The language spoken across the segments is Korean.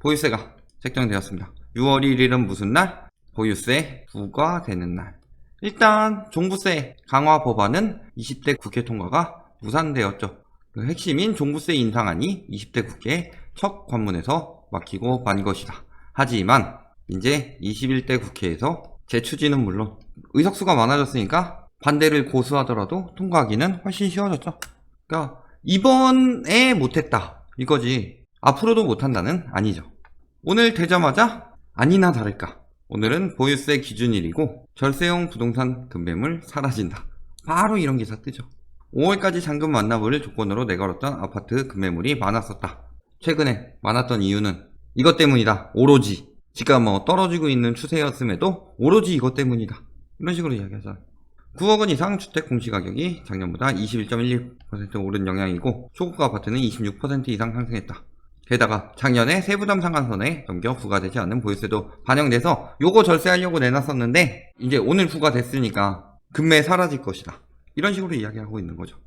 보유세가 책정되었습니다. 6월 1일은 무슨 날? 보유세 부과되는 날. 일단 종부세 강화 법안은 20대 국회 통과가 무산되었죠. 그 핵심인 종부세 인상안이 20대 국회 첫 관문에서 막히고 만 것이다. 하지만 이제 21대 국회에서 재추진은 물론 의석수가 많아졌으니까 반대를 고수하더라도 통과하기는 훨씬 쉬워졌죠. 그러니까 이번에 못했다 이거지 앞으로도 못한다는 아니죠. 오늘 되자마자 아니나 다를까 오늘은 보유세 기준일이고 절세용 부동산 급매물 사라진다. 바로 이런 기사 뜨죠. 5월까지 잔금 완납을 조건으로 내걸었던 아파트 급매물이 많았었다. 최근에 많았던 이유는 이것 때문이다. 오로지 집값 떨어지고 있는 추세였음에도 오로지 이것 때문이다. 이런 식으로 이야기하잖아요. 9억 원 이상 주택 공시가격이 작년보다 21.12% 오른 영향이고 초고가 아파트는 26% 이상 상승했다. 게다가 작년에 세부담 상한선에 넘겨 부과되지 않는 보유세도 반영돼서 요거 절세하려고 내놨었는데 이제 오늘 부과됐으니까 급매 사라질 것이다. 이런 식으로 이야기하고 있는 거죠.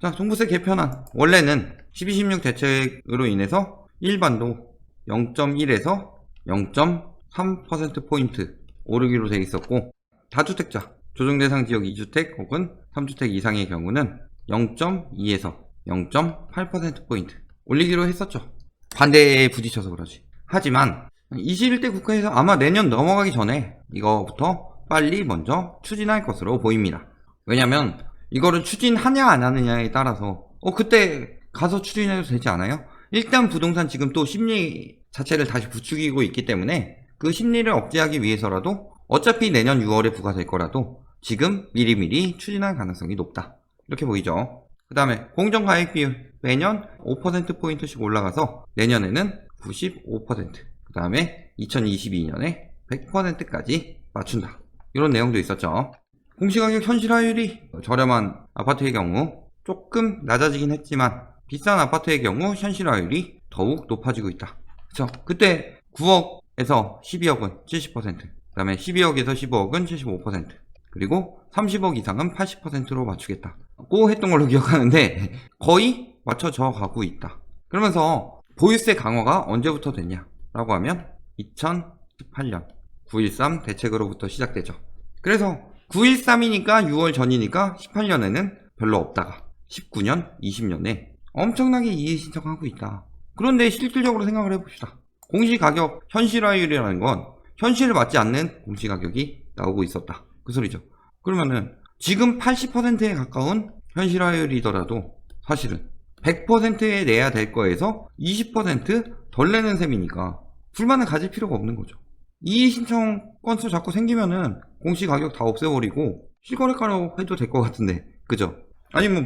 자, 종부세 개편안 원래는 12.16 대책으로 인해서 일반도 0.1에서 0.3%포인트 오르기로 돼 있었고 다주택자 조정대상 지역 2주택 혹은 3주택 이상의 경우는 0.2에서 0.8%포인트 올리기로 했었죠. 반대에 부딪혀서 그러지. 하지만 21대 국회에서 아마 내년 넘어가기 전에 이거부터 빨리 먼저 추진할 것으로 보입니다. 왜냐면 이거를 추진하냐 안 하느냐에 따라서 그때 가서 추진해도 되지 않아요? 일단 부동산 지금 또 심리 자체를 다시 부추기고 있기 때문에 그 심리를 억제하기 위해서라도 어차피 내년 6월에 부과될 거라도 지금 미리미리 추진할 가능성이 높다. 이렇게 보이죠. 그 다음에 공정가액 비율 매년 5%포인트씩 올라가서 내년에는 95%, 그 다음에 2022년에 100%까지 맞춘다. 이런 내용도 있었죠. 공시가격 현실화율이 저렴한 아파트의 경우 조금 낮아지긴 했지만 비싼 아파트의 경우 현실화율이 더욱 높아지고 있다. 그쵸? 그때 9억에서 12억은 70%, 그 다음에 12억에서 15억은 75%, 그리고 30억 이상은 80%로 맞추겠다 고 했던 걸로 기억하는데 거의 맞춰져 가고 있다. 그러면서 보유세 강화가 언제부터 됐냐 라고 하면 2018년 9.13 대책으로부터 시작되죠. 그래서 9.13이니까 6월 전이니까 18년에는 별로 없다가 19년, 20년에 엄청나게 이의 신청하고 있다. 그런데 실질적으로 생각을 해봅시다. 공시가격 현실화율이라는 건 현실을 맞지 않는 공시가격이 나오고 있었다. 그 소리죠. 그러면은 지금 80%에 가까운 현실화율이더라도 사실은 100%에 내야 될 거에서 20%덜 내는 셈이니까 불만을 가질 필요가 없는 거죠. 이의 신청 건수 자꾸 생기면은 공시가격 다 없애버리고 실거래가로 해도 될 것 같은데, 그죠? 아니면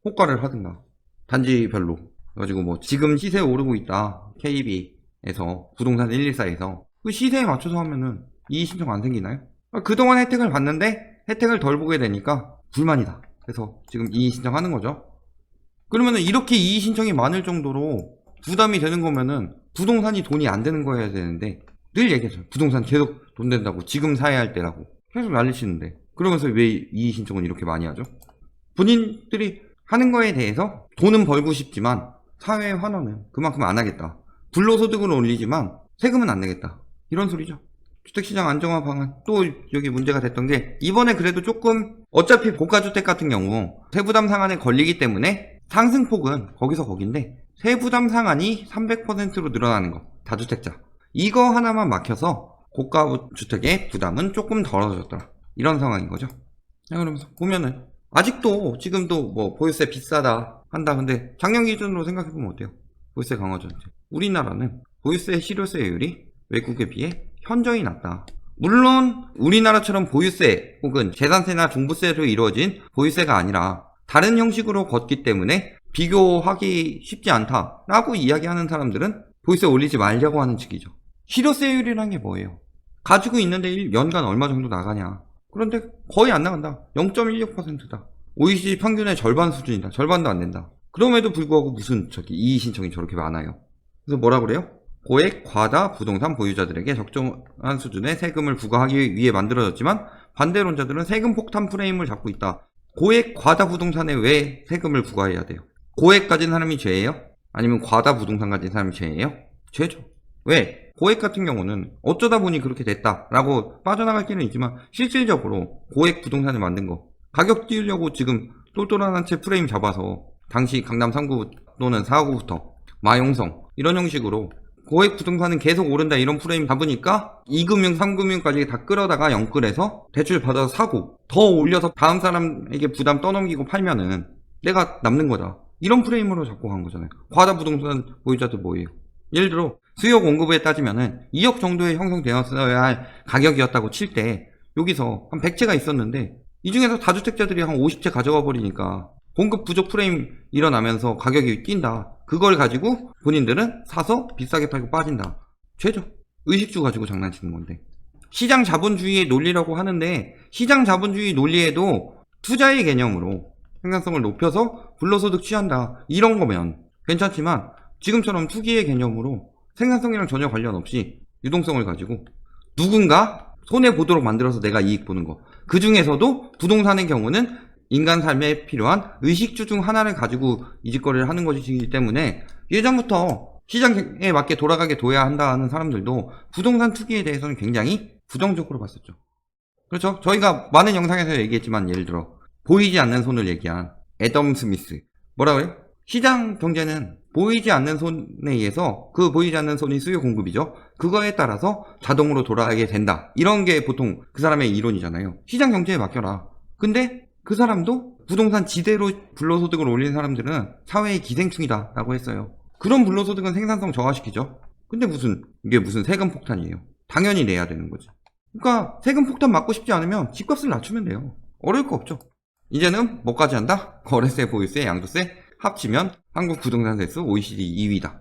호가를 하든가 단지별로 그래가지고 지금 시세 오르고 있다 KB에서 부동산 114에서 그 시세에 맞춰서 하면은 이의 신청 안 생기나요? 그동안 혜택을 받는데 혜택을 덜 보게 되니까 불만이다. 그래서 지금 이의 신청하는 거죠. 그러면은 이렇게 이의 신청이 많을 정도로 부담이 되는 거면은 부동산이 돈이 안 되는 거여야 되는데 늘 얘기하죠. 부동산 계속 돈 된다고 지금 사야 할 때라고 계속 난리치는데 그러면서 왜 이의 신청은 이렇게 많이 하죠? 본인들이 하는 거에 대해서 돈은 벌고 싶지만 사회 환원은 그만큼 안 하겠다. 불로소득을 올리지만 세금은 안 내겠다. 이런 소리죠. 주택시장 안정화 방안 또 여기 문제가 됐던 게 이번에 그래도 조금 어차피 고가주택 같은 경우 세부담 상한에 걸리기 때문에 상승폭은 거기서 거긴데 세부담 상한이 300%로 늘어나는 거 다주택자 이거 하나만 막혀서 고가주택의 부담은 조금 덜어졌더라. 이런 상황인 거죠. 그러면서 보면은 아직도 지금도 보유세 비싸다 한다. 근데 작년 기준으로 생각해보면 어때요? 보유세 강화 전제. 우리나라는 보유세 실효세율이 외국에 비해 현저히 낮다. 물론 우리나라처럼 보유세 혹은 재산세나 종부세로 이루어진 보유세가 아니라 다른 형식으로 걷기 때문에 비교하기 쉽지 않다라고 이야기하는 사람들은 보유세 올리지 말자고 하는 측이죠. 실효세율이란 게 뭐예요? 가지고 있는데 연간 얼마 정도 나가냐. 그런데 거의 안 나간다. 0.16%다. OECD 평균의 절반 수준이다. 절반도 안 된다. 그럼에도 불구하고 무슨 이의 신청이 저렇게 많아요. 그래서 뭐라 그래요? 고액 과다 부동산 보유자들에게 적정한 수준의 세금을 부과하기 위해 만들어졌지만 반대론자들은 세금 폭탄 프레임을 잡고 있다. 고액 과다 부동산에 왜 세금을 부과해야 돼요? 고액 가진 사람이 죄예요? 아니면 과다 부동산 가진 사람이 죄예요? 죄죠. 왜? 고액 같은 경우는 어쩌다 보니 그렇게 됐다라고 빠져나갈 때는 있지만 실질적으로 고액 부동산을 만든 거 가격 띄우려고 지금 똘똘한 한 채 프레임 잡아서 당시 강남 3구 또는 4구부터 마용성 이런 형식으로 고액 부동산은 계속 오른다 이런 프레임 잡으니까 2금융 3금융까지 다 끌어다가 영끌해서 대출 받아서 사고 더 올려서 다음 사람에게 부담 떠넘기고 팔면은 내가 남는 거다 이런 프레임으로 잡고 간 거잖아요. 과다 부동산 보유자도 뭐예요? 예를 들어 수요 공급에 따지면은 2억 정도에 형성되었어야 할 가격이었다고 칠 때 여기서 한 100채가 있었는데 이 중에서 다주택자들이 한 50채 가져가 버리니까 공급 부족 프레임 일어나면서 가격이 뛴다. 그걸 가지고 본인들은 사서 비싸게 팔고 빠진다. 죄죠. 의식주 가지고 장난치는 건데. 시장 자본주의의 논리라고 하는데 시장 자본주의 논리에도 투자의 개념으로 생산성을 높여서 불로소득 취한다. 이런 거면 괜찮지만 지금처럼 투기의 개념으로 생산성이랑 전혀 관련 없이 유동성을 가지고 누군가 손해보도록 만들어서 내가 이익 보는 거. 그 중에서도 부동산의 경우는 인간 삶에 필요한 의식주 중 하나를 가지고 이직거래를 하는 것이기 때문에 예전부터 시장에 맞게 돌아가게 둬야 한다는 사람들도 부동산 투기에 대해서는 굉장히 부정적으로 봤었죠. 그렇죠? 저희가 많은 영상에서 얘기했지만 예를 들어 보이지 않는 손을 얘기한 애덤 스미스 뭐라 그래요? 시장 경제는 보이지 않는 손에 의해서 그 보이지 않는 손이 수요 공급이죠. 그거에 따라서 자동으로 돌아가게 된다. 이런 게 보통 그 사람의 이론이잖아요. 시장 경제에 맡겨라. 근데 그 사람도 부동산 지대로 불로소득을 올리는 사람들은 사회의 기생충이다 라고 했어요. 그런 불로소득은 생산성 저하시키죠. 근데 이게 무슨 세금 폭탄이에요. 당연히 내야 되는 거지. 그러니까 세금 폭탄 맞고 싶지 않으면 집값을 낮추면 돼요. 어려울 거 없죠. 이제는 뭐까지 한다? 거래세, 보유세, 양도세 합치면 한국 부동산 세수 OECD 2위다.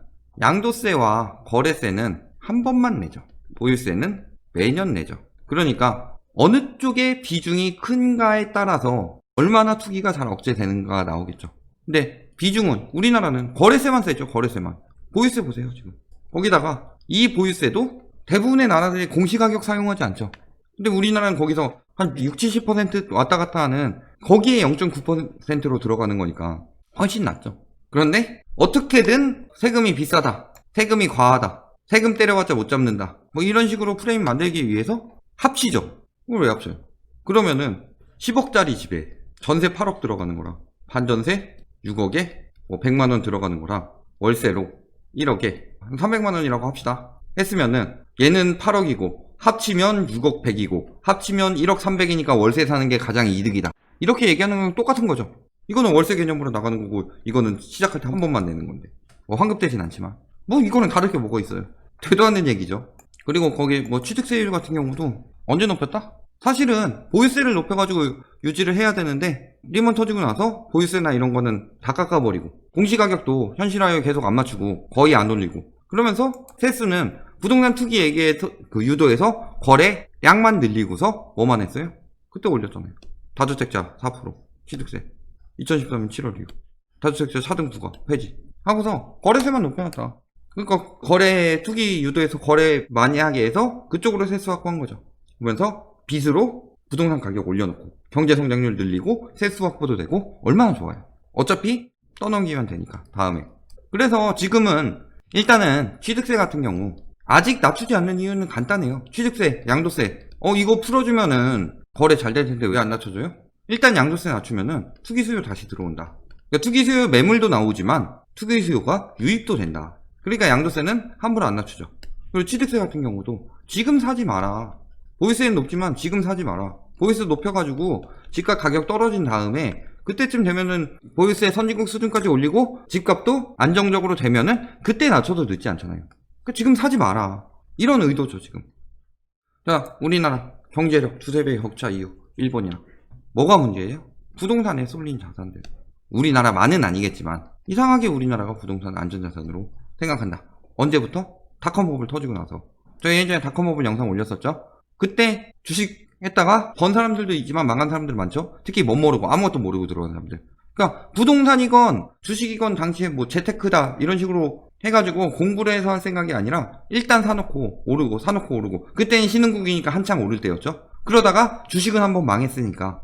양도세와 거래세는 한 번만 내죠. 보유세는 매년 내죠. 그러니까 어느 쪽의 비중이 큰가에 따라서 얼마나 투기가 잘 억제되는가가 나오겠죠. 근데 비중은 우리나라는 거래세만 세죠. 거래세만. 보유세 보세요 지금. 거기다가 이 보유세도 대부분의 나라들이 공시가격 사용하지 않죠. 근데 우리나라는 거기서 한 60, 70% 왔다 갔다 하는 거기에 0.9%로 들어가는 거니까 훨씬 낫죠. 그런데 어떻게든 세금이 비싸다, 세금이 과하다, 세금 때려봤자 못 잡는다 뭐 이런 식으로 프레임 만들기 위해서 합치죠. 그걸 왜 합쳐요? 그러면은 10억짜리 집에 전세 8억 들어가는 거랑 반전세 6억에 뭐 100만원 들어가는 거랑 월세로 1억에 한 300만원이라고 합시다. 했으면은 얘는 8억이고 합치면 6억 100이고 합치면 1억 300이니까 월세 사는 게 가장 이득이다. 이렇게 얘기하는 건 똑같은 거죠. 이거는 월세 개념으로 나가는 거고 이거는 시작할 때 한 번만 내는 건데 뭐 환급되진 않지만 뭐 이거는 다를 게 뭐가 있어요. 되도 않는 얘기죠. 그리고 거기 뭐 취득세율 같은 경우도 언제 높였다? 사실은 보유세를 높여가지고 유지를 해야 되는데 리먼 터지고 나서 보유세나 이런 거는 다 깎아버리고 공시가격도 현실화에 계속 안 맞추고 거의 안 올리고 그러면서 세수는 부동산 투기에게 유도해서 거래량만 늘리고서 뭐만 했어요? 그때 올렸잖아요. 다주택자 4% 취득세 2013년 7월 이후 다주택자 4등 부과 폐지 하고서 거래세만 높여놨다. 그러니까 거래 투기 유도해서 거래 많이 하게 해서 그쪽으로 세수 확보한 거죠. 그러면서 빚으로 부동산 가격 올려놓고 경제 성장률 늘리고 세수 확보도 되고 얼마나 좋아요. 어차피 떠넘기면 되니까 다음에. 그래서 지금은 일단은 취득세 같은 경우 아직 낮추지 않는 이유는 간단해요. 취득세, 양도세 이거 풀어주면은 거래 잘 될 텐데 왜 안 낮춰줘요? 일단 양도세 낮추면은 투기 수요 다시 들어온다. 그러니까 투기 수요 매물도 나오지만 투기 수요가 유입도 된다. 그러니까 양도세는 함부로 안 낮추죠. 그리고 취득세 같은 경우도 지금 사지 마라. 보유세는 높지만 지금 사지 마라. 보유세 높여가지고 집값 가격 떨어진 다음에 그때쯤 되면은 보유세 선진국 수준까지 올리고 집값도 안정적으로 되면은 그때 낮춰도 늦지 않잖아요. 그러니까 지금 사지 마라. 이런 의도죠 지금. 자, 우리나라 경제력 두세 배 격차 이후 일본이랑 뭐가 문제예요? 부동산에 쏠린 자산들. 우리나라만은 아니겠지만 이상하게 우리나라가 부동산 안전자산으로 생각한다. 언제부터? 닷컴버블 터지고 나서. 저희 예전에 닷컴버블 영상 올렸었죠. 그때 주식 했다가 번 사람들도 있지만 망한 사람들 많죠. 특히 못 모르고 아무것도 모르고 들어온 사람들. 그러니까 부동산이건 주식이건 당시에 뭐 재테크다 이런 식으로 해가지고 공부를 해서 할 생각이 아니라 일단 사놓고 오르고 사놓고 오르고 그때는 신흥국이니까 한창 오를 때였죠. 그러다가 주식은 한번 망했으니까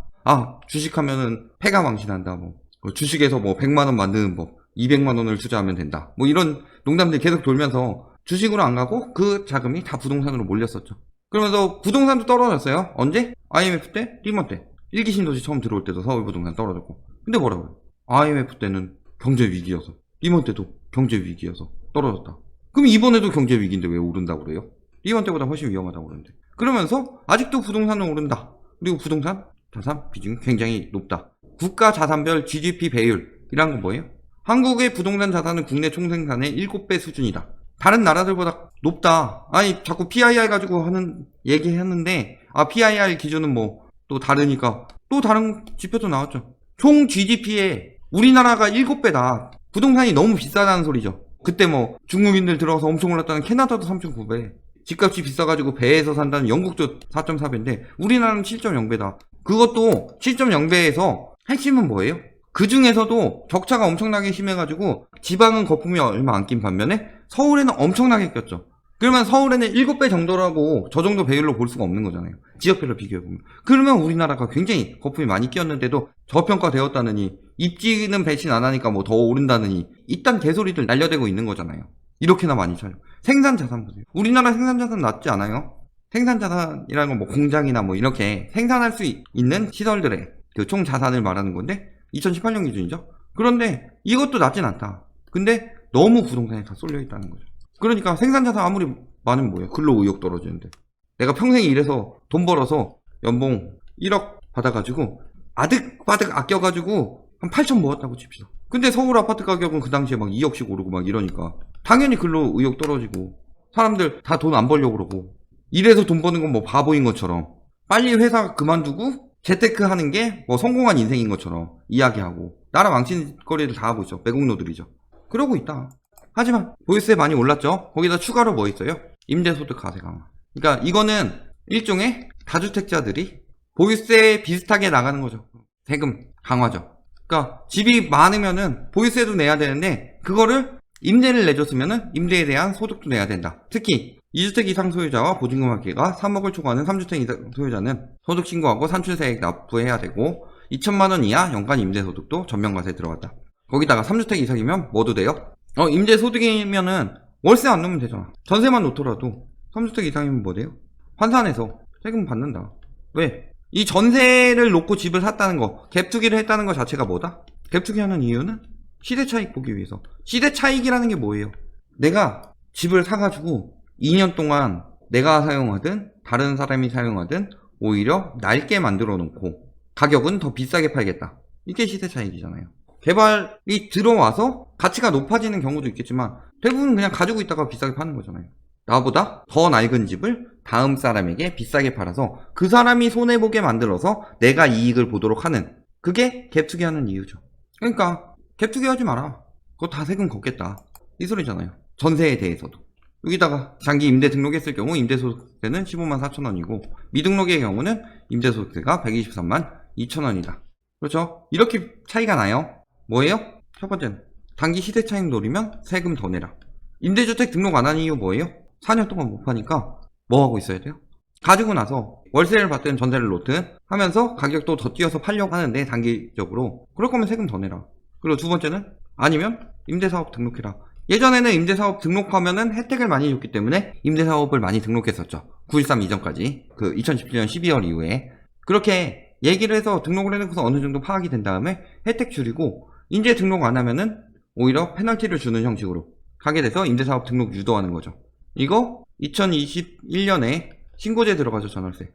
주식하면은 패가망신한다 뭐 주식에서 뭐 100만원 만드는 법 200만원을 투자하면 된다 뭐 이런 농담들이 계속 돌면서 주식으로 안 가고 그 자금이 다 부동산으로 몰렸었죠. 그러면서 부동산도 떨어졌어요. 언제? IMF 때? 리먼 때. 1기 신도시 처음 들어올 때도 서울 부동산 떨어졌고. 근데 뭐라고요? IMF 때는 경제 위기여서, 리먼 때도 경제 위기여서 떨어졌다. 그럼 이번에도 경제 위기인데 왜 오른다고 그래요? 리먼 때보다 훨씬 위험하다고 그러는데. 그러면서 아직도 부동산은 오른다. 그리고 부동산 자산 비중이 굉장히 높다. 국가 자산별 GDP 배율이란 건 뭐예요? 한국의 부동산 자산은 국내 총생산의 7배 수준이다. 다른 나라들보다 높다. 아니 자꾸 PIR 가지고 하는 얘기했는데 PIR 기준은 뭐 또 다르니까 또 다른 지표도 나왔죠. 총 GDP에 우리나라가 7배다. 부동산이 너무 비싸다는 소리죠. 그때 뭐 중국인들 들어가서 엄청 올랐다는 캐나다도 3.9배. 집값이 비싸가지고 배에서 산다는 영국도 4.4배인데 우리나라는 7.0배다. 그것도 7.0배에서 핵심은 뭐예요? 그 중에서도 격차가 엄청나게 심해가지고 지방은 거품이 얼마 안 낀 반면에 서울에는 엄청나게 꼈죠. 그러면 서울에는 7배 정도라고 저 정도 배율로 볼 수가 없는 거잖아요. 지역별로 비교해보면. 그러면 우리나라가 굉장히 거품이 많이 끼었는데도 저평가되었다느니 입지는 배신 안 하니까 뭐 더 오른다느니 이딴 개소리들 날려대고 있는 거잖아요. 이렇게나 많이 차요. 생산자산 보세요. 우리나라 생산자산 낮지 않아요? 생산자산이라는 건 뭐 공장이나 뭐 이렇게 생산할 수 있는 시설들의 그 총 자산을 말하는 건데 2018년 기준이죠. 그런데 이것도 낮진 않다. 근데 너무 부동산에 다 쏠려 있다는 거죠. 그러니까 생산자산 아무리 많으면 뭐예요? 근로의욕 떨어지는데. 내가 평생 일해서 돈 벌어서 연봉 1억 받아가지고 아득바득 아껴가지고 한 8천 모았다고 칩시다. 근데 서울 아파트 가격은 그 당시에 막 2억씩 오르고 막 이러니까 당연히 근로의욕 떨어지고 사람들 다 돈 안 벌려고 그러고 일해서 돈 버는 건 뭐 바보인 것처럼 빨리 회사 그만두고 재테크 하는 게 뭐 성공한 인생인 것처럼 이야기하고 나라 망친 거리를 다 하고 있죠. 매국노들이죠. 그러고 있다. 하지만 보유세 많이 올랐죠. 거기다 추가로 뭐 있어요? 임대소득 과세 강화. 그러니까 이거는 일종의 다주택자들이 보유세 비슷하게 나가는 거죠. 세금 강화죠. 그러니까 집이 많으면은 보유세도 내야 되는데 그거를 임대를 내줬으면은 임대에 대한 소득도 내야 된다. 특히 2주택 이상 소유자와 보증금 합계가 3억을 초과하는 3주택 이상 소유자는 소득 신고하고 산출세액 납부해야 되고 2천만 원 이하 연간 임대소득도 전면과세에 들어갔다. 거기다가 3주택 이상이면 뭐도 돼요? 임대소득이면은 월세 안 넣으면 되잖아. 전세만 놓더라도 3주택 이상이면 뭐 돼요? 환산해서 세금 받는다. 왜? 이 전세를 놓고 집을 샀다는 거, 갭투기를 했다는 거 자체가 뭐다? 갭투기 하는 이유는 시대 차익 보기 위해서. 시대 차익이라는 게 뭐예요? 내가 집을 사가지고 2년 동안 내가 사용하든 다른 사람이 사용하든 오히려 낡게 만들어 놓고 가격은 더 비싸게 팔겠다. 이게 시대 차익이잖아요. 개발이 들어와서 가치가 높아지는 경우도 있겠지만 대부분 그냥 가지고 있다가 비싸게 파는 거잖아요. 나보다 더 낡은 집을 다음 사람에게 비싸게 팔아서 그 사람이 손해보게 만들어서 내가 이익을 보도록 하는, 그게 갭투기 하는 이유죠. 그러니까 갭투기 하지 마라. 그거 다 세금 걷겠다. 이 소리잖아요. 전세에 대해서도. 여기다가 장기 임대 등록했을 경우 임대소득세는 15만 4천 원이고 미등록의 경우는 임대소득세가 123만 2천 원이다. 그렇죠? 이렇게 차이가 나요. 뭐예요? 첫 번째는 단기 시대 차익 노리면 세금 더 내라. 임대주택 등록 안 하는 이유 뭐예요? 4년 동안 못 파니까 뭐 하고 있어야 돼요? 가지고 나서 월세를 받든 전세를 놓든 하면서 가격도 더 뛰어서 팔려고 하는데 단기적으로 그럴 거면 세금 더 내라. 그리고 두 번째는 아니면 임대사업 등록해라. 예전에는 임대사업 등록하면은 혜택을 많이 줬기 때문에 임대사업을 많이 등록했었죠. 9.13 이전까지. 그 2017년 12월 이후에. 그렇게 얘기를 해서 등록을 해놓고서 어느 정도 파악이 된 다음에 혜택 줄이고 이제 등록 안 하면은 오히려 페널티를 주는 형식으로 가게 돼서 임대사업 등록 유도하는 거죠. 이거 2021년에 신고제 들어가죠. 전월세.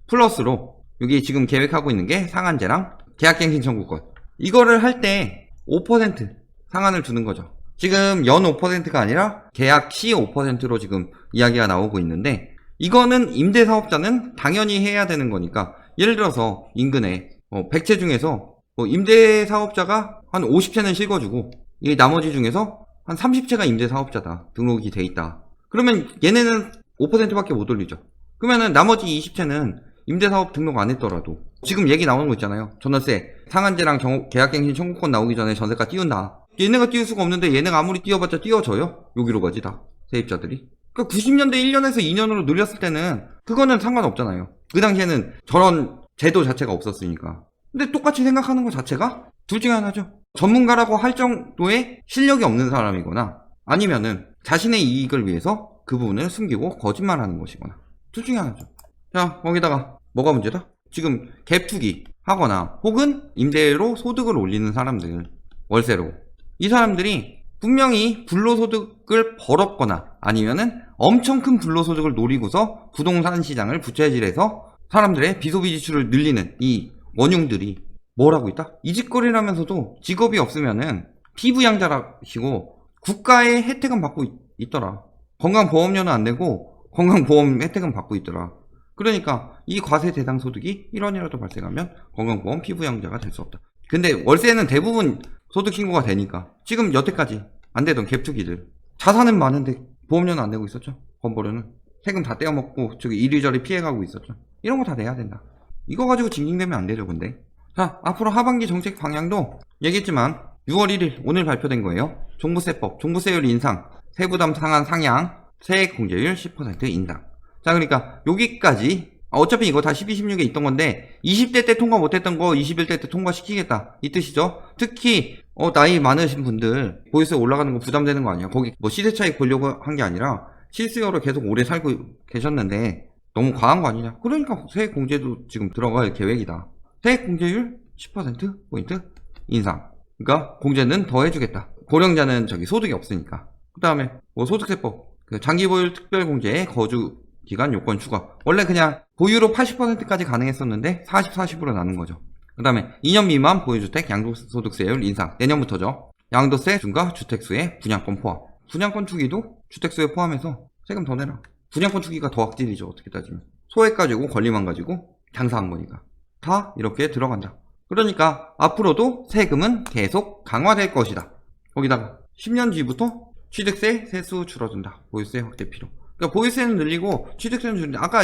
플러스로 여기 지금 계획하고 있는 게 상한제랑 계약갱신 청구권. 이거를 할 때 5% 상한을 주는 거죠. 지금 연 5%가 아니라 계약 시 5%로 지금 이야기가 나오고 있는데 이거는 임대사업자는 당연히 해야 되는 거니까 예를 들어서 인근에 100채 중에서 임대사업자가 한 50채는 실거주고 이 나머지 중에서 한 30채가 임대사업자다. 등록이 돼 있다. 그러면 얘네는 5%밖에 못 올리죠. 그러면은 나머지 20채는 임대사업 등록 안 했더라도 지금 얘기 나오는 거 있잖아요. 전월세 상한제랑 계약갱신 청구권 나오기 전에 전세가 띄운다. 얘네가 띄울 수가 없는데 얘네가 아무리 띄워봤자 띄워져요? 여기로 가지 다. 세입자들이. 그러니까 90년대 1년에서 2년으로 늘렸을 때는 그거는 상관없잖아요. 그 당시에는 저런 제도 자체가 없었으니까. 근데 똑같이 생각하는 것 자체가 둘 중에 하나죠. 전문가라고 할 정도의 실력이 없는 사람이거나 아니면은 자신의 이익을 위해서 그 부분을 숨기고 거짓말하는 것이거나 둘 중에 하나죠. 자, 거기다가 뭐가 문제다? 지금 갭 투기 하거나 혹은 임대로 소득을 올리는 사람들, 월세로, 이 사람들이 분명히 불로소득을 벌었거나 아니면은 엄청 큰 불로소득을 노리고서 부동산 시장을 부채질해서 사람들의 비소비 지출을 늘리는 이 원흉들이 뭘 하고 있다? 이직거리라면서도 직업이 없으면은 피부양자라시고 국가의 혜택은 받고 있더라. 건강보험료는 안 내고 건강보험 혜택은 받고 있더라. 그러니까 이 과세 대상 소득이 1원이라도 발생하면 건강보험 피부양자가 될 수 없다. 근데 월세는 대부분 소득 신고가 되니까 지금 여태까지 안 되던 갭투기들 자산은 많은데 보험료는 안 내고 있었죠. 건보료는 세금 다 떼어먹고 저기 이리저리 피해가고 있었죠. 이런 거 다 내야 된다. 이거 가지고 징징대면 안 되죠. 근데 자, 앞으로 하반기 정책 방향도 얘기했지만 6월 1일 오늘 발표된 거예요. 종부세법, 종부세율 인상, 세부담 상한 상향, 세액 공제율 10% 인상. 자, 그러니까 여기까지 어차피 이거 다 12, 16에 있던 건데 20대 때 통과 못했던 거 21대 때 통과시키겠다 이 뜻이죠. 특히 나이 많으신 분들 보유세 올라가는 거 부담되는 거 아니야. 거기 뭐 시세 차익 보려고 한 게 아니라 실수요로 계속 오래 살고 계셨는데 너무 과한 거 아니냐. 그러니까 세액 공제도 지금 들어갈 계획이다. 세액 공제율 10%포인트 인상. 그러니까 공제는 더 해주겠다. 고령자는 저기 소득이 없으니까. 그 다음에 뭐 소득세법, 장기 보유 특별 공제의 거주 기간 요건 추가. 원래 그냥 보유로 80%까지 가능했었는데 40, 40으로 나눈 거죠. 그 다음에 2년 미만 보유주택 양도소득세율 인상. 내년부터죠. 양도세 중과 주택수의 분양권 포함. 분양권 투기도 주택수에 포함해서 세금 더 내라. 분양권 투기가 더 악질이죠. 어떻게 따지면. 소액 가지고 권리만 가지고 장사한 거니까. 다 이렇게 들어간다. 그러니까 앞으로도 세금은 계속 강화될 것이다. 거기다가 10년 뒤부터 취득세 세수 줄어든다. 보유세 확대 필요. 그러니까 보유세는 늘리고 취득세는 줄인다. 아까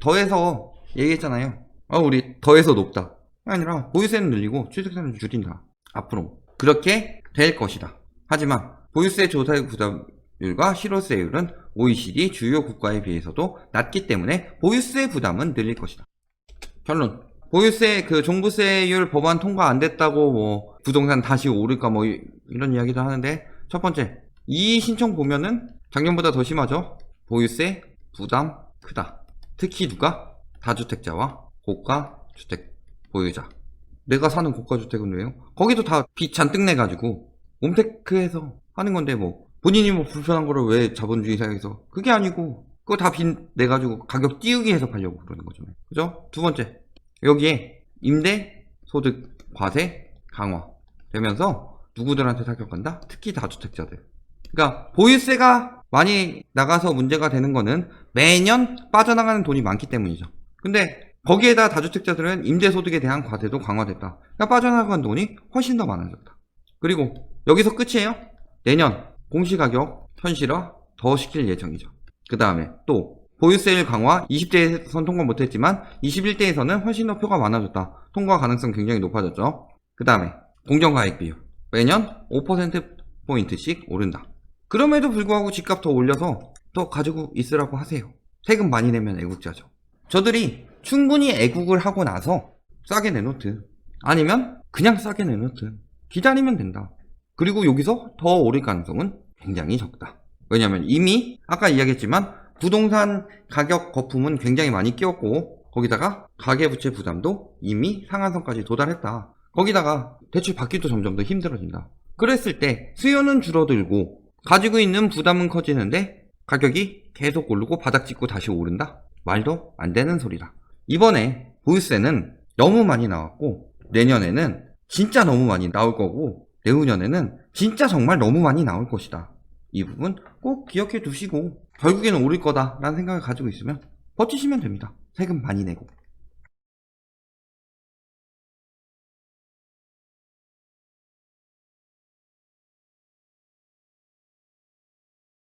더해서 얘기했잖아요. 우리 더해서 높다. 아니라 보유세는 늘리고 취득세는 줄인다. 앞으로 그렇게 될 것이다. 하지만 보유세 조세 부담률과 실효세율은 OECD 주요 국가에 비해서도 낮기 때문에 보유세 부담은 늘릴 것이다. 결론. 보유세 종부세율 법안 통과 안 됐다고 뭐 부동산 다시 오를까 뭐 이런 이야기도 하는데, 첫 번째, 이 신청 보면은 작년보다 더 심하죠. 보유세 부담 크다. 특히 누가? 다주택자와 고가주택 보유자. 내가 사는 고가주택은 왜요? 거기도 다 빚 잔뜩 내가지고 홈테크해서 하는 건데 뭐 본인이 뭐 불편한 거를 왜 자본주의 사회에서. 그게 아니고 그거 다 빚 내가지고 가격 띄우기 해서 팔려고 그러는 거죠. 그죠? 두 번째, 여기에 임대 소득 과세 강화 되면서 누구들한테 타격한다? 특히 다주택자들. 그러니까 보유세가 많이 나가서 문제가 되는 거는 매년 빠져나가는 돈이 많기 때문이죠. 근데 거기에다 다주택자들은 임대소득에 대한 과세도 강화됐다. 그러니까 빠져나간 돈이 훨씬 더 많아졌다. 그리고 여기서 끝이에요. 내년 공시가격 현실화 더 시킬 예정이죠. 그 다음에 또 보유세율 강화 20대에선 통과 못했지만 21대에서는 훨씬 더 표가 많아졌다. 통과 가능성 굉장히 높아졌죠. 그 다음에 공정가액 비율 매년 5%포인트씩 오른다. 그럼에도 불구하고 집값 더 올려서 더 가지고 있으라고 하세요. 세금 많이 내면 애국자죠. 저들이 충분히 애국을 하고 나서 싸게 내놓든 아니면 그냥 싸게 내놓든 기다리면 된다. 그리고 여기서 더 오를 가능성은 굉장히 적다. 왜냐면 이미 아까 이야기했지만 부동산 가격 거품은 굉장히 많이 끼었고 거기다가 가계부채 부담도 이미 상한선까지 도달했다. 거기다가 대출 받기도 점점 더 힘들어진다. 그랬을 때 수요는 줄어들고 가지고 있는 부담은 커지는데 가격이 계속 오르고 바닥 찍고 다시 오른다? 말도 안 되는 소리다. 이번에 보유세는 너무 많이 나왔고 내년에는 진짜 너무 많이 나올 거고 내후년에는 진짜 정말 너무 많이 나올 것이다. 이 부분 꼭 기억해 두시고 결국에는 오를 거다 라는 생각을 가지고 있으면 버티시면 됩니다. 세금 많이 내고.